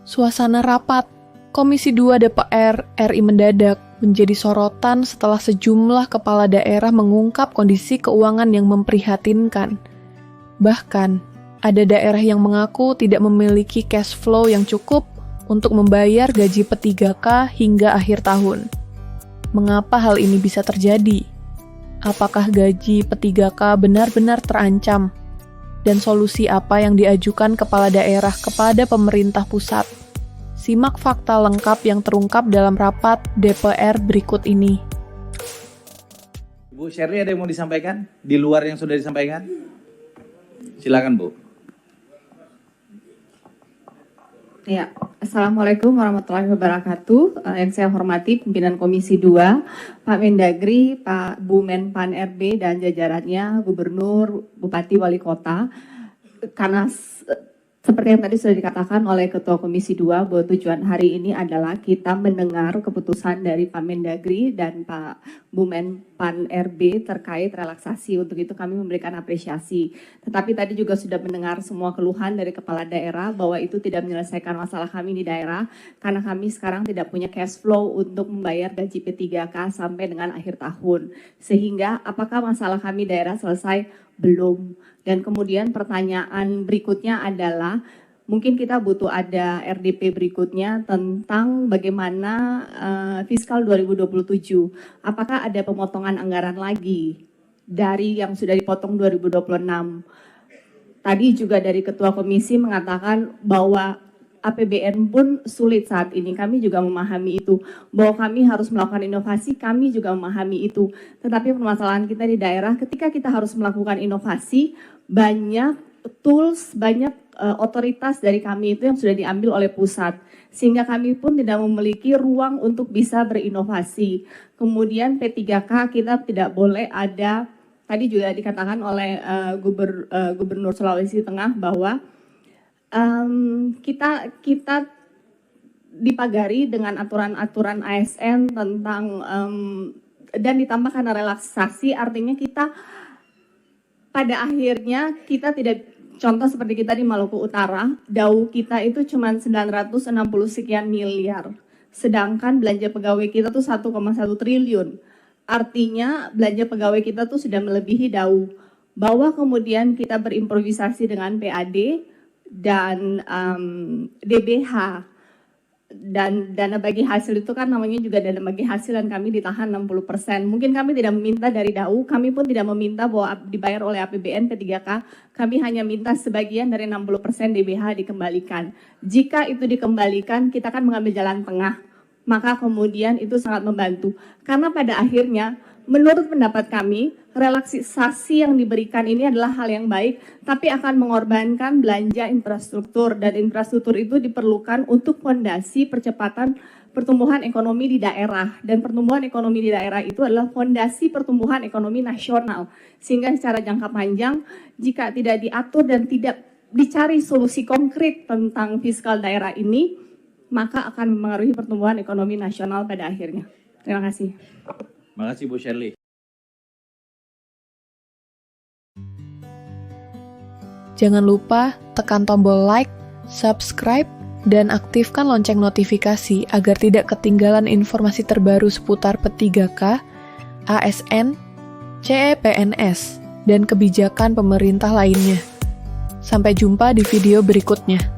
Suasana rapat Komisi 2 DPR RI mendadak menjadi sorotan setelah sejumlah kepala daerah mengungkap kondisi keuangan yang memprihatinkan. Bahkan, ada daerah yang mengaku tidak memiliki cash flow yang cukup untuk membayar gaji P3K hingga akhir tahun. Mengapa hal ini bisa terjadi? Apakah gaji P3K benar-benar terancam? Dan solusi apa yang diajukan kepala daerah kepada pemerintah pusat? Simak fakta lengkap yang terungkap dalam rapat DPR berikut ini. Bu Shirley, ada yang mau disampaikan? Di luar yang sudah disampaikan? Silakan, Bu. Ya, Assalamualaikum warahmatullahi wabarakatuh. Yang saya hormati pimpinan Komisi 2, Pak Mendagri, Pak Bumen Pan RB dan jajarannya, Gubernur, Bupati, Wali Kota. Karena seperti yang tadi sudah dikatakan oleh Ketua Komisi 2 bahwa tujuan hari ini adalah kita mendengar keputusan dari Pak Mendagri dan Pak Bumen Pan RB terkait relaksasi. Untuk itu kami memberikan apresiasi. Tetapi tadi juga sudah mendengar semua keluhan dari kepala daerah bahwa itu tidak menyelesaikan masalah kami di daerah karena kami sekarang tidak punya cash flow untuk membayar gaji P3K sampai dengan akhir tahun. Sehingga apakah masalah kami daerah selesai? Belum. Dan kemudian pertanyaan berikutnya adalah mungkin kita butuh ada RDP berikutnya tentang bagaimana fiskal 2027. Apakah ada pemotongan anggaran lagi dari yang sudah dipotong 2026? Tadi juga dari Ketua Komisi mengatakan bahwa APBN pun sulit saat ini. Kami juga memahami itu. Bahwa kami harus melakukan inovasi, kami juga memahami itu. Tetapi permasalahan kita di daerah, ketika kita harus melakukan inovasi, banyak tools, banyak otoritas dari kami itu yang sudah diambil oleh pusat. Sehingga kami pun tidak memiliki ruang untuk bisa berinovasi. Kemudian P3K kita tidak boleh ada, tadi juga dikatakan oleh Gubernur Sulawesi Tengah bahwa kita dipagari dengan aturan-aturan ASN tentang dan ditambah karena relaksasi, artinya kita pada akhirnya kita tidak, contoh seperti kita di Maluku Utara, DAU kita itu cuma 960 sekian miliar, sedangkan belanja pegawai kita tuh 1,1 triliun. Artinya belanja pegawai kita tuh sudah melebihi DAU. Bahwa kemudian kita berimprovisasi dengan PAD dan DBH dan dana bagi hasil itu kan namanya juga dana bagi hasil dan kami ditahan 60%. Mungkin kami tidak meminta dari DAU, kami pun tidak meminta bahwa dibayar oleh APBN P3K, kami hanya minta sebagian dari 60% DBH dikembalikan. Jika itu dikembalikan, kita akan mengambil jalan tengah, maka kemudian itu sangat membantu. Karena pada akhirnya, menurut pendapat kami, relaksasi yang diberikan ini adalah hal yang baik, tapi akan mengorbankan belanja infrastruktur, dan infrastruktur itu diperlukan untuk fondasi percepatan pertumbuhan ekonomi di daerah, dan pertumbuhan ekonomi di daerah itu adalah fondasi pertumbuhan ekonomi nasional, sehingga secara jangka panjang, jika tidak diatur dan tidak dicari solusi konkret tentang fiskal daerah ini, maka akan mempengaruhi pertumbuhan ekonomi nasional pada akhirnya. Terima kasih. Terima kasih Bu Shirley. Jangan lupa tekan tombol like, subscribe, dan aktifkan lonceng notifikasi agar tidak ketinggalan informasi terbaru seputar P3K, ASN, CEPNS, dan kebijakan pemerintah lainnya. Sampai jumpa di video berikutnya.